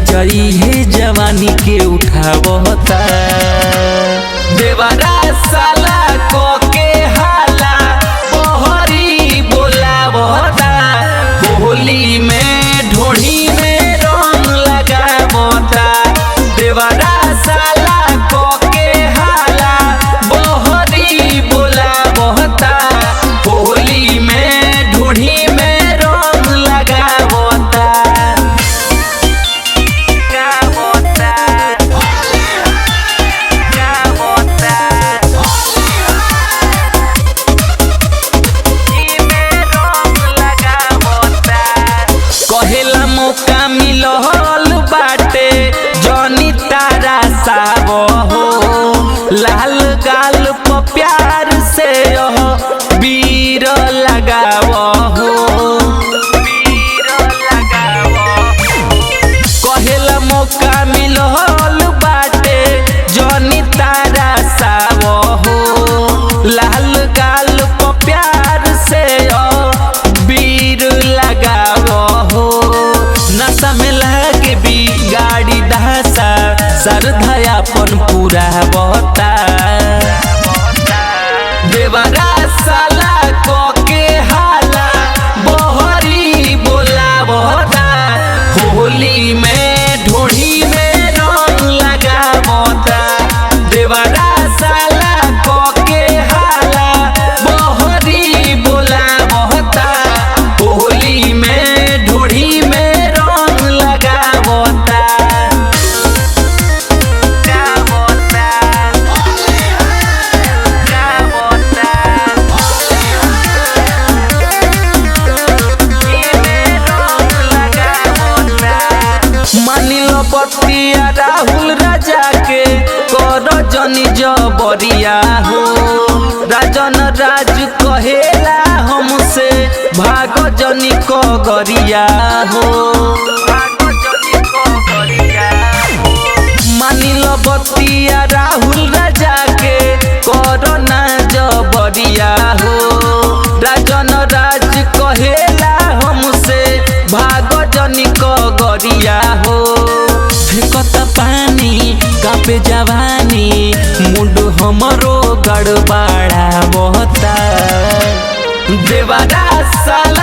चई है जवानी के उठावता। देवरा साला को के हाला बहरी बोलावता। होली में ढोढ़ी में रंग लगावता। देवरा साला को के हाला बहरी बोलावता। होली में ढोढ़ी में रंग लगावता। कहेला मौका मिलल बाटे जनी तारा साव हो। लाल गाल प प्यार से वीर लगाव हो। कहेला मौका मिलल बाटे जनी तारा साव हो। लाल गाल प प्यार से वीर लगाव हो। नशा में लगे भी गाड़ी दहसा सरधयापन पूरा बता। देवरा साला को के हाला बहरी बोलावता। होली में ढोढ़ी में रंग लगावता। देवरा साला को के हाला बहरी बोलावता। होली में ढोढ़ी में रंग लगावता। मानिल बतिया राहुल राजा के कर जनी जबरिया हो। राजन राज कहेला हमसे भाग जनी कगरिया हो। मानिल बतिया राहुल राजा के करना जबरिया हो। राजन राज कहेला हमसे भाग जनी कगरिया हो। फेंकता पानी कापे जवानी मुंड हमरो गड़बड़ा बता। देवरा साला